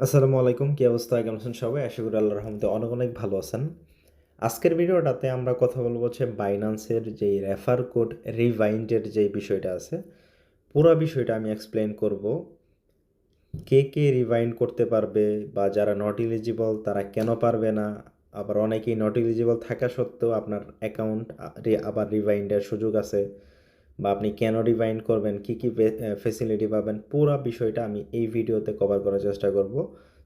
আসসালামু আলাইকুম, কি অবস্থা? কেমন আছেন সবাই? আশা করি আল্লাহর রহমতে অনেক অনেক ভালো আছেন। আজকের ভিডিওটাতে আমরা কথা বলবো হচ্ছে বাইন্যান্সের যেই রেফার কোড রিভাইন্ডের যেই বিষয়টা আছে, পুরো বিষয়টা আমি এক্সপ্লেইন করব। কে কে রিভাইন্ড করতে পারবে বা যারা নট এলিজিবল তারা কেন পারবে না, আবার অনেকেই নট এলিজিবল থাকা সত্ত্বেও আপনার অ্যাকাউন্ট আবার রিভাইন্ডের সুযোগ আছে, বা আপনি কেন রিভাইন্ড করবেন, কী কী ফেসিলিটি পাবেন, পুরো বিষয়টা আমি এই ভিডিওতে কভার করার চেষ্টা করব।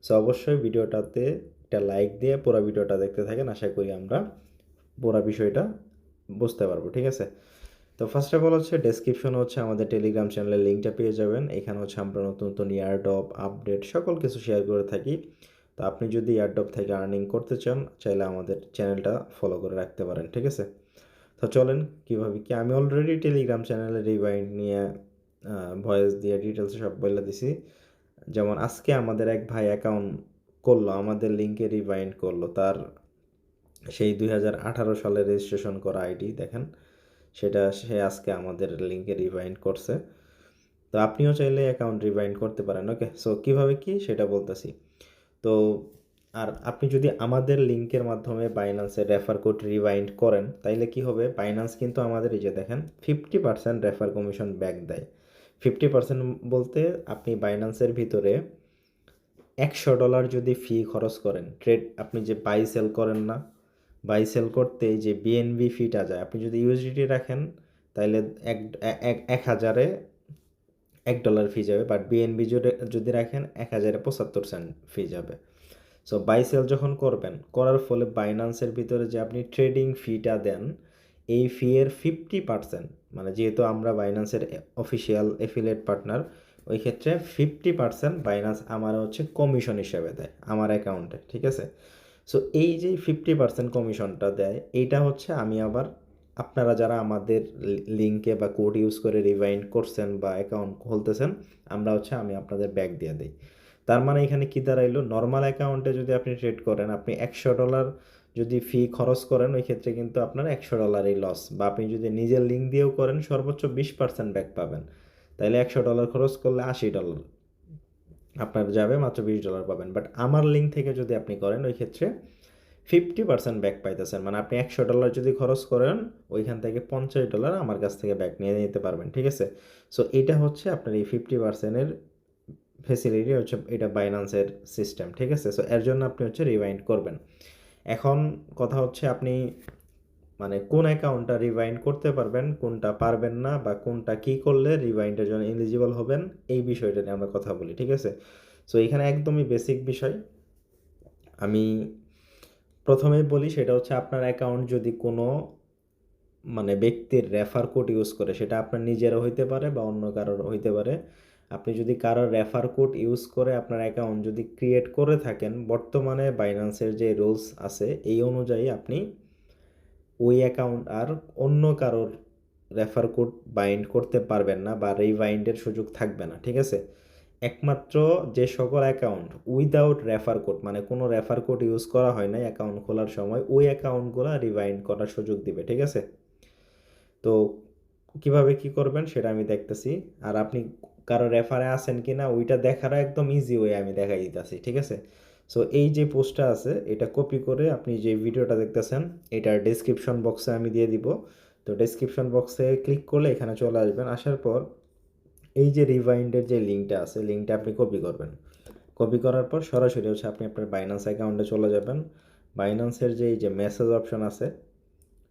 সো অবশ্যই ভিডিওটাতে একটা লাইক দিয়ে পুরো ভিডিওটা দেখতে থাকেন, আশা করি আমরা পুরো বিষয়টা বুঝতে পারবো, ঠিক আছে? তো ফার্স্ট অফ অল হচ্ছে ডেসক্রিপশনে হচ্ছে আমাদের টেলিগ্রাম চ্যানেলের লিঙ্কটা পেয়ে যাবেন। এখানে হচ্ছে আমরা নতুন নতুন এয়ারড্রপ আপডেট সকল কিছু শেয়ার করে থাকি। তো আপনি যদি এয়ারড্রপ থেকে আর্নিং করতে চান, চাইলে আমাদের চ্যানেলটা ফলো করে রাখতে পারেন, ঠিক আছে? তো চলেন কীভাবে কি, আমি অলরেডি টেলিগ্রাম চ্যানেলে রিভাইন্ড নিয়ে ভয়েস দিয়ে ডিটেলসে সব বলে দিছি। যেমন আজকে আমাদের এক ভাই অ্যাকাউন্ট করলো, আমাদের লিঙ্কে রিভাইন্ড করলো, তার সেই 2018 সালে রেজিস্ট্রেশন করা আইডি দেখেন, সেটা সে আজকে আমাদের লিঙ্কে রিভাইন্ড করছে। তো আপনিও চাইলে অ্যাকাউন্ট রিভাইন্ড করতে পারেন। ওকে, সো কীভাবে কি সেটা বলতেছি। তো আর আপনি যদি আমাদের লিঙ্কের মাধ্যমে বাইন্যান্সের রেফার কোড রিভাইন্ড করেন, তাইলে কি হবে, বাইন্যান্স কিন্তু আমাদের এই যে দেখেন 50% রেফার কমিশন ব্যাক দেয়। 50% বলতে আপনি বাইন্যান্সের ভিতরে $100 যদি ফি খরচ করেন, ট্রেড আপনি যে বাই সেল করেন না, বাই সেল করতে যে বিএনবি ফিটা যায়, আপনি যদি ইউএসডিটি রাখেন তাইলে এক এক এক হাজারে $1 ফি যাবে, বাট বিএনবি যদি রাখেন 1075 সেন্ট ফি যাবে। সো বাই সেল যখন করবেন, করার ফলে বাইন্যান্সের ভিতরে যে আপনি ট্রেডিং ফিটা দেন, এই ফি এর 50%, মানে যেহেতু আমরা বাইন্যান্সের অফিসিয়াল এফিলিয়েট পার্টনার, ওই ক্ষেত্রে 50% বাইন্যান্স আমার হচ্ছে কমিশন হিসেবে দেয় আমার অ্যাকাউন্টে, ঠিক আছে? সো এই যে 50% কমিশনটা দেয়, এইটা হচ্ছে আমি আবার আপনারা যারা আমাদের লিঙ্কে বা কোড ইউজ করে রিভাইন্ড করছেন বা অ্যাকাউন্ট খুলতেছেন, আমি আপনাদের ব্যাক দিয়ে দিই। তার মানে এখানে কি দাঁড়াইলো, নর্মাল অ্যাকাউন্টে যদি আপনি ট্রেড করেন, আপনি $100 যদি ফি খরচ করেন, ওই ক্ষেত্রে কিন্তু আপনার $100ই লস, বা আপনি যদি নিজের লিঙ্ক দিয়েও করেন সর্বোচ্চ 20% ব্যাক পাবেন। তাইলে $100 খরচ করলে $80 আপনার যাবে, মাত্র $20 পাবেন। বাট আমার লিঙ্ক থেকে যদি আপনি করেন, ওই ক্ষেত্রে 50% ব্যাক পাইতেছেন, মানে আপনি $100 যদি খরচ করেন, ওইখান থেকে $50 আমার কাছ থেকে ব্যাক নিয়ে নিতে পারবেন, ঠিক আছে? সো এটা হচ্ছে আপনার এই 50%-এর ফেসিলিটি হচ্ছে, এটা বাইন্যান্সের সিস্টেম, ঠিক আছে? সো এর জন্য আপনি হচ্ছে রিভাইন্ড করবেন। এখন কথা হচ্ছে আপনি মানে কোন অ্যাকাউন্টটা রিভাইন্ড করতে পারবেন, কোনটা পারবেন না, বা কোনটা কী করলে রিভাইন্ডের জন্য এলিজিবল হবেন, এই বিষয়টা নিয়ে আমরা কথা বলি, ঠিক আছে? সো এখানে একদমই বেসিক বিষয় আমি প্রথমেই বলি, সেটা হচ্ছে আপনার অ্যাকাউন্ট যদি কোনো মানে ব্যক্তির রেফার কোড ইউজ করে, সেটা আপনার নিজেরও হইতে পারে বা অন্য কারোর হইতে পারে। আপনি যদি কারোর রেফার কোড ইউজ করে আপনার অ্যাকাউন্ট যদি ক্রিয়েট করে থাকেন, বর্তমানে বাইন্যান্সের যে রুলস আছে এই অনুযায়ী আপনি ওই অ্যাকাউন্ট আর অন্য কারোর রেফার কোড বাইন্ড করতে পারবেন না, বা রিভাইন্ডের সুযোগ থাকবে না, ঠিক আছে? একমাত্র যে সকল অ্যাকাউন্ট উইদাউট রেফার কোড, মানে কোনো রেফার কোড ইউজ করা হয় না অ্যাকাউন্ট খোলার সময়, ওই অ্যাকাউন্টগুলো রিভাইন্ড করার সুযোগ দিবে, ঠিক আছে? তো কিভাবে কি করবেন সেটা আমি দেখতেছি। আর আপনি কারো রেফারে আছেন কিনা ওইটা দেখারও একদম ইজি ওয়ে আমি দেখাই দিতেছি, ঠিক আছে? সো এই যে পোস্টটা আছে, এটা কপি করে আপনি যে ভিডিওটা দেখতেছেন, এটার ডেসক্রিপশন বক্সে আমি দিয়ে দিব। তো ডেসক্রিপশন বক্সে ক্লিক করলে এখানে চলে আসবেন। আসার পর এই যে রিভাইন্ডের যে লিঙ্কটা আছে, লিঙ্কটা আপনি কপি করবেন। কপি করার পর সরাসরি হচ্ছে আপনি আপনার বাইন্যান্স অ্যাকাউন্টে চলে যাবেন। বাইন্যান্সের যে এই যে মেসেজ অপশন আছে,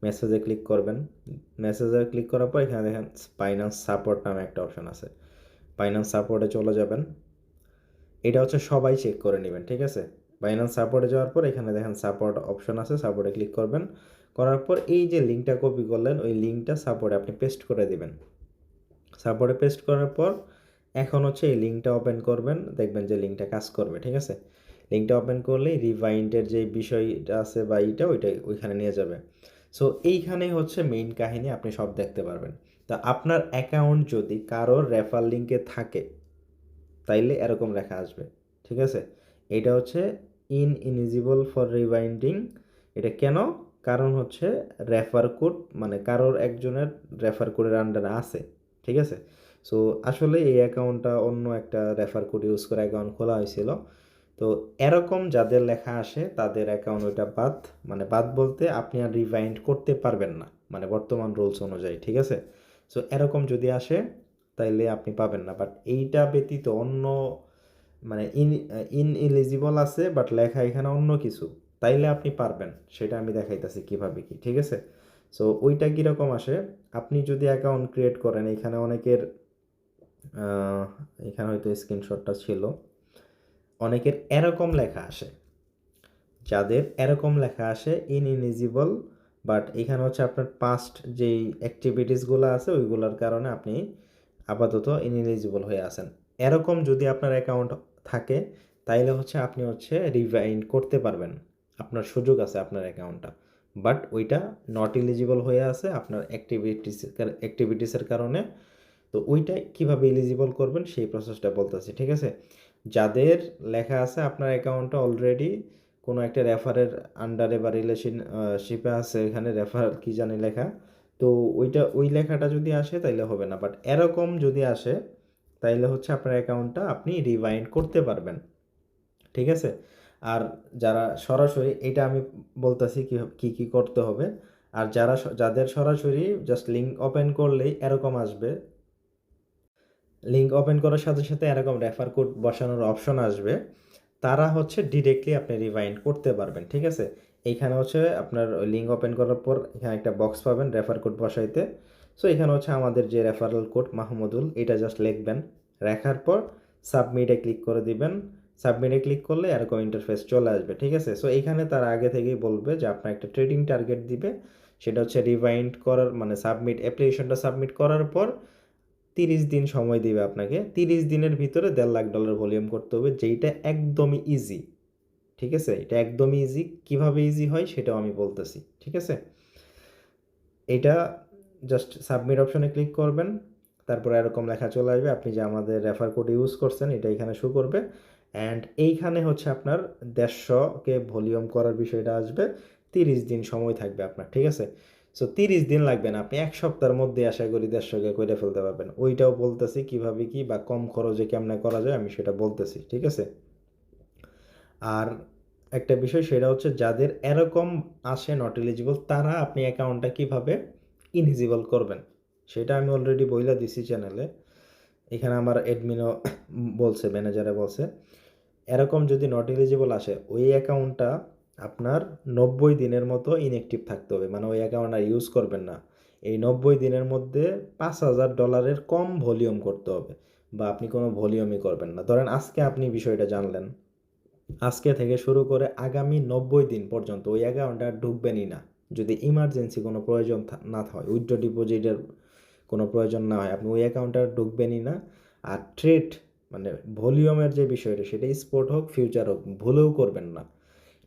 মেসেজে ক্লিক করবেন। মেসেজে ক্লিক করার পর এখানে দেখেন বাইন্যান্স সাপোর্ট নামে একটা অপশন আছে, বাইন্যান্স সাপোর্টে চলে যাবেন। এটা হচ্ছে সবাই চেক করে নেবেন, ঠিক আছে? বাইন্যান্স সাপোর্টে যাওয়ার পর এখানে দেখেন সাপোর্ট অপশন আছে, সাপোর্টে ক্লিক করবেন। করার পর এই যে লিঙ্কটা কপি করলেন, ওই লিঙ্কটা সাপোর্টে আপনি পেস্ট করে দিবেন। সাপোর্টে পেস্ট করার পর এখন হচ্ছে এই লিঙ্কটা ওপেন করবেন, দেখবেন যে লিঙ্কটা কাজ করবে, ঠিক আছে? লিঙ্কটা ওপেন করলেই রিভাইন্ডের যে বিষয়টা আছে বা ওইটাই ওইখানে নিয়ে যাবে। সো এইখানেই হচ্ছে মেইন কাহিনী, আপনি সব দেখতে পারবেন। তা আপনার অ্যাকাউন্ট যদি কারোর রেফার লিঙ্কে থাকে, তাইলে এরকম লেখা আসবে, ঠিক আছে? এটা হচ্ছে ইনএলিজিবল ফর রিভাইন্ডিং। এটা কেন? কারণ হচ্ছে রেফার কোড, মানে কারোর একজনের রেফার কোডের আন্ডারে আছে, ঠিক আছে? সো আসলে এই অ্যাকাউন্টটা অন্য একটা রেফার কোড ইউজ করে অ্যাকাউন্ট খোলা হয়েছিল। তো এরকম যাদের লেখা আসে তাদের অ্যাকাউন্ট ওইটা বাদ, মানে বাদ বলতে আপনি আর রিভাইন্ড করতে পারবেন না, মানে বর্তমান রুলস অনুযায়ী, ঠিক আছে? সো এরকম যদি আসে তাইলে আপনি পাবেন না। বাট এইটা ব্যতীত অন্য মানে ইনএলিজিবল আছে বাট লেখা এখানে অন্য কিছু, তাইলে আপনি পারবেন। সেটা আমি দেখাইতেছি কীভাবে কি, ঠিক আছে? সো ওইটা কীরকম আসে, আপনি যদি অ্যাকাউন্ট ক্রিয়েট করেন, এখানে অনেকের এখানে হয়তো স্ক্রিনশটটা ছিল, অনেকের এরকম লেখা আসে, যাদের এরকম লেখা আসে ইনএলিজিবল, বাট এখানে হচ্ছে আপনার পাস্ট যেই অ্যাক্টিভিটিসগুলো আছে ওইগুলোর কারণে আপনি আপাতত ইনএলিজিবল হয়ে আছেন। এরকম যদি আপনার অ্যাকাউন্ট থাকে তাইলে হচ্ছে আপনি হচ্ছে রিভাইন্ড করতে পারবেন, আপনার সুযোগ আছে আপনার অ্যাকাউন্টটা। বাট ওইটা নট এলিজিবল হয়ে আছে আপনার অ্যাক্টিভিটিসের কারণে। তো ওইটা কীভাবে এলিজিবল করবেন সেই প্রসেসটা বলতেছি, ঠিক আছে? যাদের লেখা আছে আপনার অ্যাকাউন্টটা অলরেডি কোনো একটা রেফারের আন্ডারে বা রিলেশনশিপে আছে, এখানে রেফার কি জানি লেখা, তো ওই লেখাটা যদি আসে তাইলে হবে না। বাট এরকম যদি আসে তাইলে হচ্ছে আপনার অ্যাকাউন্টটা আপনি রিভাইন্ড করতে পারবেন, ঠিক আছে? আর যারা সরাসরি, এটা আমি বলতেছি কি কি করতে হবে। আর যাদের সরাসরি জাস্ট লিঙ্ক ওপেন করলেই এরকম আসবে, লিঙ্ক ওপেন করার সাথে সাথে এরকম রেফার কোড বসানোর অপশন আসবে, তারা হচ্ছে ডিরেক্টলি আপনি রিভাইন্ড করতে পারবেন, ঠিক আছে? এইখানে হচ্ছে আপনার লিঙ্ক ওপেন করার পর এখানে একটা বক্স পাবেন রেফার কোড বসাইতে। সো এখানে হচ্ছে আমাদের যে রেফারেল কোড মাহমুদুল, এটা জাস্ট লিখবেন, লেখার পর সাবমিটে ক্লিক করে দিবেন। সাবমিটে ক্লিক করলে এরকম ইন্টারফেস চলে আসবে, ঠিক আছে? সো এখানে তারা আগে থেকেই বলবে যে আপনার একটা ট্রেডিং টার্গেট দিবে, সেটা হচ্ছে রিভাইন্ড করার, মানে অ্যাপ্লিকেশনটা সাবমিট করার পর 30 দিন সময় দিবে আপনাকে। 30 দিনের ভিতরে $1.5 ভলিউম করতে হবে, যেইটা একদমই ইজি, ঠিক আছে? এটা একদমই ইজি। কিভাবে ইজি হয় সেটাও আমি বলতেছি, ঠিক আছে? এটা জাস্ট সাবমিট অপশনে ক্লিক করবেন, তারপরে এরকম লেখা চলে আসবে, আপনি যে আমাদের রেফার কোড ইউজ করছেন এটা এখানে শো করবে। অ্যান্ড এইখানে হচ্ছে আপনার 150কে ভলিউম করার বিষয়টা আসবে। 30 দিন সময় থাকবে আপনার, ঠিক আছে? সো 30 দিন লাগবে না, আপনি 1 সপ্তাহের মধ্যে আশা করি 150কে করে ফেলতে পারবেন। ওইটাও বলতেছি কীভাবে কি বা কম খরচে কেমনে করা যায় আমি সেটা বলতেছি, ঠিক আছে? আর একটা বিষয় সেটা হচ্ছে যাদের এরকম আসে নট এলিজিবল, তারা আপনি অ্যাকাউন্টটা কীভাবে ইলিজিবল করবেন সেটা আমি অলরেডি বইলা দিছি চ্যানেলে। এখানে আমার অ্যাডমিনও বলছে, ম্যানেজারে বলছে, এরকম যদি নট এলিজিবল আসে ওই অ্যাকাউন্টটা আপনার 90 দিনের মতো ইনঅ্যাক্টিভ থাকতে হবে, মানে ওই অ্যাকাউন্ট আর ইউজ করবেন না। এই 90 দিনের মধ্যে $5,000 কম ভলিউম করতে হবে, বা আপনি কোনো ভলিউমই করবেন না। ধরেন আজকে আপনি বিষয়টা জানলেন, আজকে থেকে শুরু করে আগামী 90 দিন পর্যন্ত ওই অ্যাকাউন্টে আর ঢুকবেনই না। যদি ইমার্জেন্সি কোনো প্রয়োজন না হয়, উইথড্র ডিপোজিটের কোনো প্রয়োজন না হয়, আপনি ওই অ্যাকাউন্টে আর ঢুকবেনই না। আর ট্রেড, মানে ভলিউমের যে বিষয়টা, সেটা স্পট হোক ফিউচার হোক, ভুলেও করবেন না।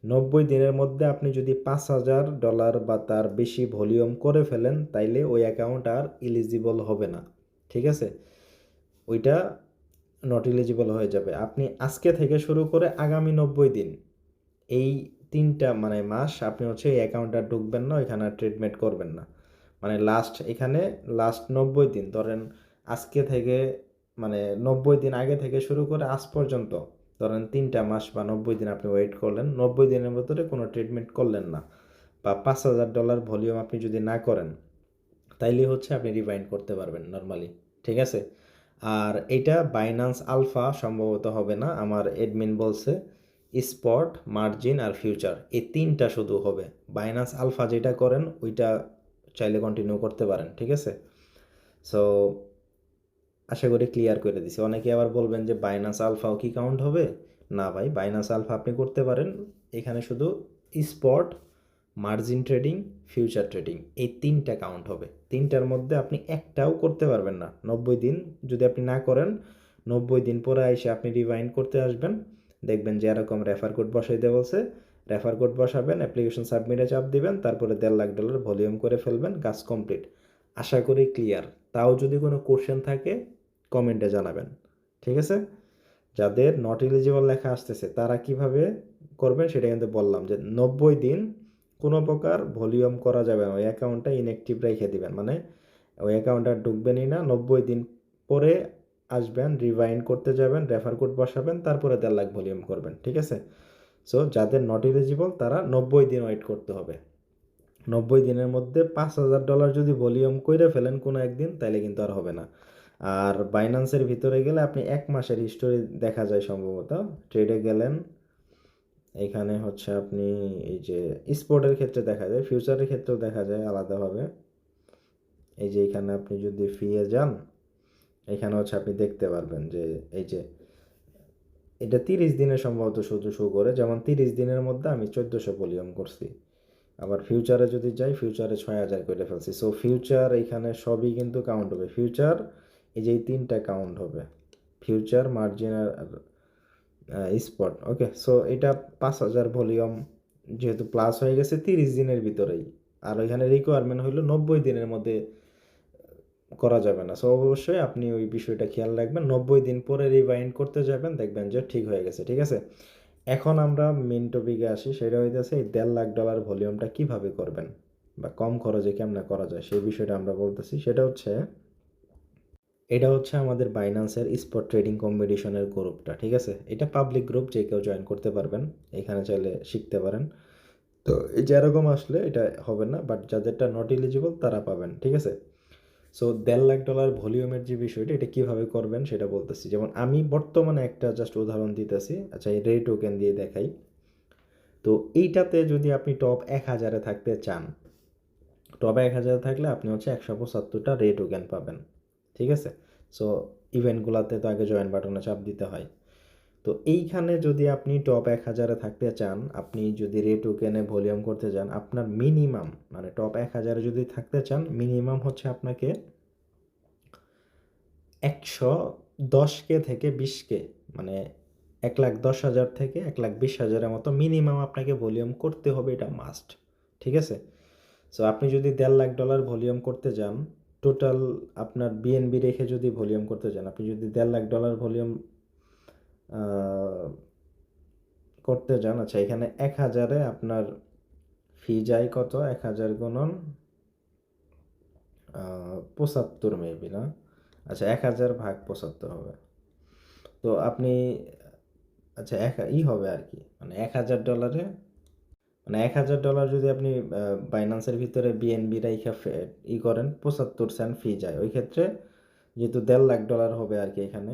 90 দিনের মধ্যে আপনি যদি $5,000 বা তার বেশি ভলিউম করে ফেলেন তাইলে ওই অ্যাকাউন্ট আর এলিজিবল হবে না, ঠিক আছে? ওইটা নট এলিজিবল হয়ে যাবে। আপনি আজকে থেকে শুরু করে আগামী 90 দিন, এই 3টা মানে মাস আপনি হচ্ছে এই অ্যাকাউন্টে আর ঢুকবেন না, ওইখানে আর ট্রিটমেন্ট করবেন না। মানে এখানে লাস্ট 90 দিন, ধরেন আজকে থেকে, মানে 90 দিন আগে থেকে শুরু করে আজ পর্যন্ত, ধরেন 3টা মাস বা 90 দিন আপনি ওয়েট করলেন, 90 দিনের ভিতরে কোনো ট্রিটমেন্ট করলেন না, বা $5,000 ভলিউম আপনি যদি না করেন, তাইলে হচ্ছে আপনি রিভাইন্ড করতে পারবেন নর্মালি, ঠিক আছে? আর এটা বাইন্যান্স আলফা সম্ভবত হবে না, আমার অ্যাডমিন বলছে স্পট, মার্জিন আর ফিউচার, এই 3টা শুধু হবে। বাইন্যান্স আলফা যেটা করেন ওইটা চাইলে কন্টিনিউ করতে পারেন, ঠিক আছে? সো আশা করি ক্লিয়ার করে দিছি। অনেকে আবার বলবেন যে বাইন্যান্স আলফাও কি কাউন্ট হবে? না ভাই, বাইন্যান্স আলফা আপনি করতে পারেন, এখানে শুধু spot, margin trading, future trading, এই 3টা কাউন্ট হবে। 3টার মধ্যে আপনি একটাও করতে পারবেন না। 90 দিন যদি আপনি না করেন, 90 দিন পরে এসে আপনি রিভাইন্ড করতে আসবেন, দেখবেন যে এরকম রেফার কোড বসাইতে বলছে, রেফার কোড বসাবেন, অ্যাপ্লিকেশন সাবমিটে চাপ দিবেন, তারপরে $1.5 ভলিউম করে ফেলবেন, কাজ কমপ্লিট। আশা করি ক্লিয়ার। তাও যদি কোনো কোশ্চেন থাকে কমেন্টে জানাবেন, ঠিক আছে? যাদের নট এলিজিবল লেখা আসতেছে তারা কিভাবে করবেন সেটা কিন্তু বললাম, যে 90 দিন কোনো প্রকার ভলিউম করা যাবে না, ওই অ্যাকাউন্টটা ইনঅ্যাক্টিভ রেখে দিবেন, মানে ওই অ্যাকাউন্টটা ঢুকবেনই না। 90 দিন পরে আসবেন, রিভাইন্ড করতে যাবেন, রেফার কোড বসাবেন, তারপরে 1.5 লাখ ভলিউম করবেন, ঠিক আছে? সো যাদের নট এলিজিবল তারা 90 দিন ওয়েট করতে হবে। 90 দিনের মধ্যে $5,000 যদি ভলিউম কইরা ফেলেন কোনো একদিন, তাইলে কিন্তু আর হবে না। আর বাইন্যান্সের ভিতরে গেলে আপনি 1 মাসের হিস্টোরি দেখা যায় সম্ভবত। ট্রেডে গেলেন, এখানে হচ্ছে আপনি এই যে স্পটের ক্ষেত্রে দেখা যায়, ফিউচারের ক্ষেত্রেও দেখা যায় আলাদাভাবে। এই যে এখানে আপনি যদি ফিয়ে যান, এখানে হচ্ছে আপনি দেখতে পারবেন যে এই যে এটা 30 দিনের সম্ভবত শুধু শো করে, যেমন 30 দিনের মধ্যে আমি 1400 ভলিউম করছি। আবার ফিউচারে যদি যাই, ফিউচারে 6000 করে ফেলছি। সো ফিউচার এখানে সবই কিন্তু কাউন্ট হবে। ফিউচার এই যে এই 3টা কাউন্ট হবে, ফিউচার, মার্জিন আর স্পট। ওকে, সো এটা 5000 ভলিউম যেহেতু প্লাস হয়ে গেছে 30 দিনের ভিতরেই, আর ওইখানে রিকোয়ারমেন্ট হইলো 90 দিনের মধ্যে করা যাবে না। সো অবশ্যই আপনি ওই বিষয়টা খেয়াল রাখবেন, 90 দিন পরে রিভাইন্ড করতে যাবেন, দেখবেন যে ঠিক হয়ে গেছে, ঠিক আছে? এখন আমরা মেন টপিকে আসি, সেটা হইতেছে এই $1.5 লাখ ভলিউমটা কিভাবে করবেন বা কম খরচে কেমনে করা যায় সেই বিষয়টা আমরা বলতেছি। এটা হচ্ছে আমাদের বাইন্যান্সের স্পট ট্রেডিং কম্পিটিশনের গ্রুপটা, ঠিক আছে? এটা পাবলিক গ্রুপ, যে কেউ জয়েন করতে পারবেন, এখানে চাইলে শিখতে পারেন। তো এই যে এরকম আসলে এটা হবে না, বাট যাদেরটা নট এলিজিবল তারা পাবেন, ঠিক আছে? সো $1.5 লাখ ভলিউমের যে বিষয়টা, এটা কীভাবে করবেন সেটা বলতেছি। যেমন আমি বর্তমানে একটা জাস্ট উদাহরণ দিতেছি। আচ্ছা, এই রে টোকেন দিয়ে দেখাই। তো এইটাতে যদি আপনি টপ 1000-এ থাকতে চান, টপ 1000-এ থাকলে আপনি হচ্ছে 175টা রে টোকেন পাবেন, ঠিক আছে? সো ইভেন্টগুলোতে তো আগে জয়েন বাটনে চাপ দিতে হয়। তো এইখানে যদি আপনি টপ 1000-এ থাকতে চান, আপনি যদি রে টোকেনে ভলিউম করতে যান, আপনার মিনিমাম মানে টপ 1000-এ যদি থাকতে চান, মিনিমাম হচ্ছে আপনাকে 110K থেকে 20K, মানে 1,10,000 থেকে 1,20,000-এর মতো মিনিমাম আপনাকে ভলিউম করতে হবে, এটা মাস্ট, ঠিক আছে? সো আপনি যদি $1.5 লাখ ভলিউম করতে যান, টোটাল আপনার বিএনবি রেখে যদি ভলিউম করতে যান, আপনি যদি $1.5 লাখ ভলিউম করতে যান, আচ্ছা এখানে 1000-এ আপনার ফি যায় কত? 1000 গুণন 75 মেবি, না? আচ্ছা 1000 ভাগ 75 হবে। তো আপনি আচ্ছা হবে আর কি, মানে $1000, মানে $1000 যদি আপনি বাইন্যান্সের ভিতরে বিএনবি রাইখা করেন, 75 সেন্ট ফি যায়। ওই ক্ষেত্রে যেহেতু $1.5 লাখ হবে আর কি এখানে,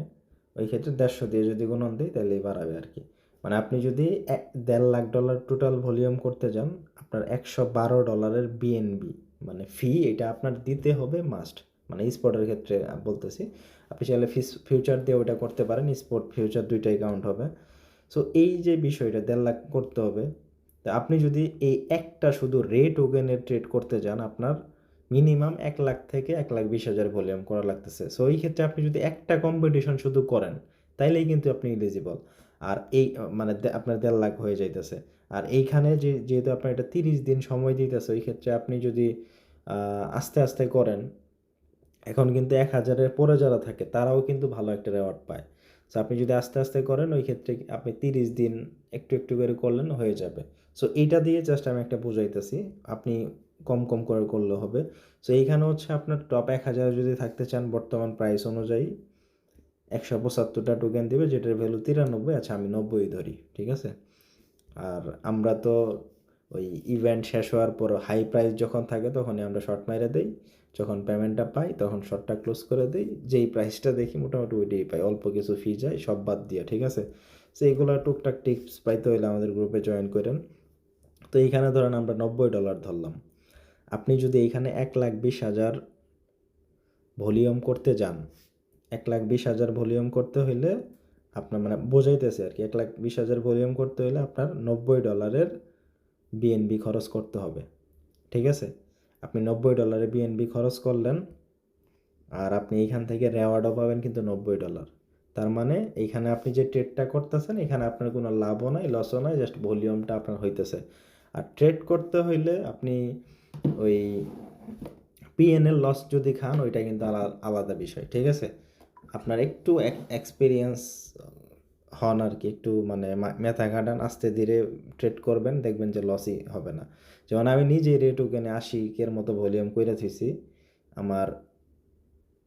ওই ক্ষেত্রে 150 দিয়ে যদি গুণন দিই তাহলেই বাড়াবে আর কি। মানে আপনি যদি $1.5 লাখ টোটাল ভলিউম করতে যান, আপনার $112 বিএনবি মানে ফি, এটা আপনার দিতে হবে মাস্ট। মানে স্পটের ক্ষেত্রে বলতেছি, আপনি চাইলে ফিউচার দিয়ে ওইটা করতে পারেন, স্পট ফিউচার দুইটাই কাউন্ট হবে। সো এই যে বিষয়টা 1.5 লাখ করতে হবে, তা আপনি যদি এই একটা শুধু রে টোকেনের ট্রেড করতে যান, আপনার মিনিমাম 1 লাখ থেকে 1,20,000 ভলিউম করা লাগতেছে। সো এই ক্ষেত্রে আপনি যদি একটা কম্পিটিশন শুধু করেন, তাইলেই কিন্তু আপনি এলিজিবল। আর এই মানে আপনার 1.5 লাখ হয়ে যাইতেছে। আর এইখানে যেহেতু আপনার এটা 30 দিন সময় দিতেছে, ওই ক্ষেত্রে আপনি যদি আস্তে আস্তে করেন, এখন কিন্তু 1000-এর পরে যারা থাকে তারাও কিন্তু ভালো একটা রেওয়ার্ড পায়। সো আপনি যদি আস্তে আস্তে করেন, ওই ক্ষেত্রে আপনি 30 দিন একটু একটু করে করলেন, হয়ে যাবে। সো এইটা দিয়ে জাস্ট আমি একটা বুঝাইতেছি, আপনি কম কম করে করলে হবে। সো এইখানে হচ্ছে আপনার টপ 1000 যদি থাকতে চান, বর্তমান প্রাইস অনুযায়ী 175টা টোকেন দিবে, যেটার ভ্যালু 93। আচ্ছা আমি 90 ধরি, ঠিক আছে? আর আমরা তো ওই ইভেন্ট শেষ হওয়ার পর হাই প্রাইস যখন থাকে তখনই আমরা শর্ট মাইরে দেই, যখন পেমেন্টটা পাই তখন শর্টটা ক্লোজ করে দিই, যেই প্রাইসটা দেখি মোটামুটি ওইটাই পাই, অল্প কিছু ফি যায় সব বাদ দিয়ে, ঠিক আছে? সো এইগুলো টুকটাক টিপস পাইতে হলে আমাদের গ্রুপে জয়েন করেন। তো এইখানে ধরেন আমরা $90 ধরলাম, আপনি যদি এইখানে 1,20,000 ভলিউম করতে যান, 1,20,000 ভলিউম করতে হইলে আপনার, মানে বোঝাইতেছে আর কি, 1,20,000 ভলিউম করতে হইলে আপনার $90 বিএনবি খরচ করতে হবে, ঠিক আছে? আপনি $90 বিএনবি খরচ করলেন, আর আপনি এইখান থেকে রেওয়ার্ডও পাবেন কিন্তু $90। তার মানে এইখানে আপনি যে ট্রেডটা করতেছেন, এখানে আপনার কোনো লাভও নাই, লসও নাই, জাস্ট ভলিউমটা আপনার হইতেছে। আর ট্রেড করতে হইলে আপনি ওই পিএনএল লস যদি খান, ওইটা কিন্তু আলাদা বিষয়, ঠিক আছে? আপনার একটু এক্সপিরিয়েন্স হন আর কি, একটু মানে মাথা ঘাটান, আস্তে ধীরে ট্রেড করবেন, দেখবেন যে লসই হবে না। যেমন আমি নিজে রে টোকেনে 80K মতো ভলিউম করে থুইছি, আমার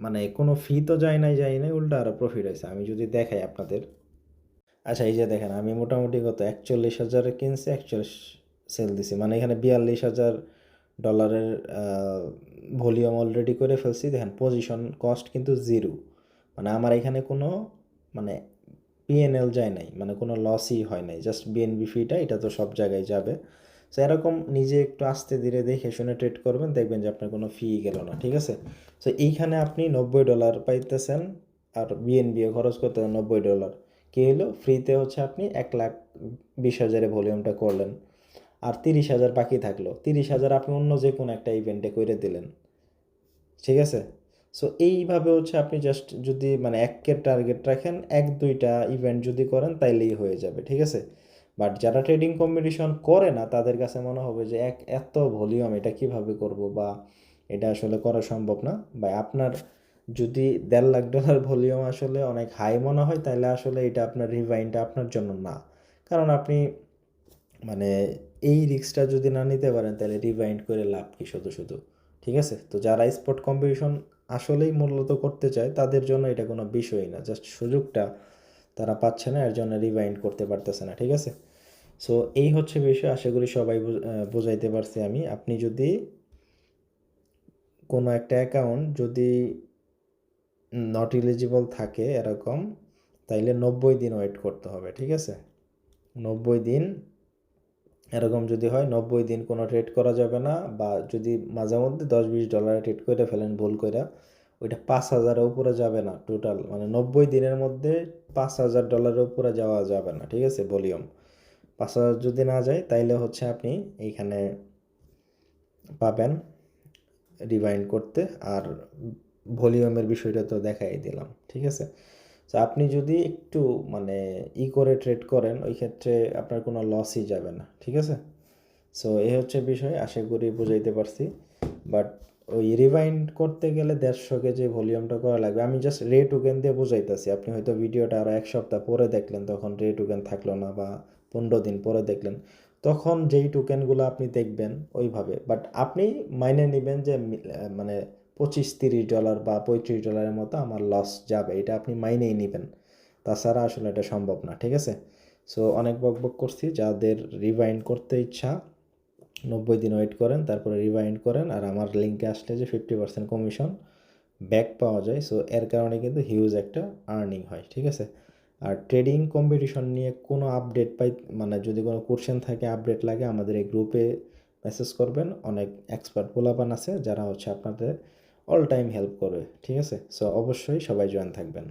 মানে কোনো ফি তো যায় নাই উল্টা আরও প্রফিট হয়েছে। আমি যদি দেখাই আপনাদের, আচ্ছা এই যে দেখেন আমি মোটামুটি কত 41,000 কিনছি, 41 সেল দিছি, মানে এখানে $42,000 ভলিউম অলরেডি করে ফেলছি। দেখেন পজিশন কস্ট কিন্তু জিরো, মানে আমার এখানে কোনো মানে পিএনএল যায় নাই, মানে কোনো লসই হয় নাই, জাস্ট বিএনবি ফিটা এটা তো সব জায়গায় যাবে। সো এরকম নিজে একটু আস্তে ধীরে দেখে শুনে ট্রেড করবেন, দেখবেন যে আপনার কোনো ফি গেল না, ঠিক আছে। সো এইখানে আপনি $90 পাইতেছেন আর বিএনবিও খরচ করতে $90। কী হলো, ফ্রিতে হচ্ছে আপনি 1,20,000 ভলিউমটা করলেন, আর 30,000 বাকি থাকলো। 30,000 আপনি অন্য যে কোনো একটা ইভেন্টে করে দিলেন, ঠিক আছে। সো এইভাবে হচ্ছে আপনি জাস্ট যদি মানে 1K টার্গেট রাখেন, 1-2টা ইভেন্ট যদি করেন তাইলেই হয়ে যাবে, ঠিক আছে। বাট যারা ট্রেডিং কম্পিটিশন করে না তাদের কাছে মনে হবে যে এত ভলিউম এটা কিভাবে করব, বা এটা আসলে করা সম্ভব না। বা আপনার যদি $1.5 লাখ ভলিউম আসলে অনেক হাই মনে হয়, তাহলে আসলে এটা আপনার রিভাইন্ডটা আপনার জন্য না। কারণ আপনি মানে এই রিস্কটা যদি না নিতে পারেন তাহলে রিভাইন্ড করে লাভ কি শুধু শুধু, ঠিক আছে। তো যারা স্পোর্ট কম্পিটিশন আসলেই মূলত করতে চায় তাদের জন্য এটা কোনো বিষয়ই না, জাস্ট সুযোগটা তারা পাচ্ছে না, এর জন্য রিভাইন্ড করতে পারতেছে না, ঠিক আছে। সো এই হচ্ছে বিষয়, আশা করি সবাই বোঝাইতে পারছি আমি। আপনি যদি কোনো একটা অ্যাকাউন্ট যদি নট এলিজিবল থাকে এরকম, তাইলে 90 দিন ওয়েট করতে হবে, ঠিক আছে। 90 দিন এরকম যদি হয়, 90 দিন কোনো ট্রেড করা যাবে না। বা যদি মাঝে মধ্যে $10-20 ট্রেড করে ফেলেন ভুল করে, ওইটা 5,000-এর উপরে যাবে না টোটাল, মানে 90 দিনের মধ্যে $5,000 উপরে যাওয়া যাবে না, ঠিক আছে। ভলিউম 5,000 যদি না যায় তাইলে হচ্ছে আপনি এইখানে পাবেন রিভাইন্ড করতে। আর ভলিউমের বিষয়টা তো দেখাই দিলাম, ঠিক আছে। তো আপনি যদি একটু মানে করে ট্রেড করেন, ওই ক্ষেত্রে আপনার কোনো লসই যাবে না, ঠিক আছে। সো এই হচ্ছে বিষয়, আশা করি বুঝাইতে পারছি। বাট ওই রিভাইন্ড করতে গেলে 150 যে ভলিউমটা করা লাগবে, আমি জাস্ট রে টোকেন দিয়ে বুঝাইতেছি। আপনি হয়তো ভিডিওটা আরও 1 সপ্তাহ পরে দেখলেন, তখন রে টোকেন থাকলো না, বা 15 দিন পরে দেখলেন, তখন যেই টোকেনগুলো আপনি দেখবেন ওইভাবে। বাট আপনি মাইনে নেবেন যে মানে $25-30 বা $35 মতো আমার লস যাবে, এটা আপনি মাইনেই নেবেন, তাছাড়া আসলে এটা সম্ভব না, ঠিক আছে। সো অনেক বকবক করছি, যাদের রিভাইন্ড করতে ইচ্ছা 90 দিন ওয়েট করেন, তারপরে রিভাইন্ড করেন, আর আমার লিঙ্কে আসলে যে 50% কমিশন ব্যাক পাওয়া যায়। সো এর কারণে কিন্তু হিউজ একটা আর্নিং হয়, ঠিক আছে। আর ট্রেডিং কম্পিটিশন নিয়ে কোনো আপডেট মানে যদি কোনো কোশ্চেন থাকে, আপডেট লাগে, আমাদের এই গ্রুপে মেসেজ করবেন, অনেক এক্সপার্ট পোলাপান আছে যারা হচ্ছে আপনাদের অল টাইম হেল্প করবে, ঠিক আছে। সো অবশ্যই সবাই জয়েন থাকবেন।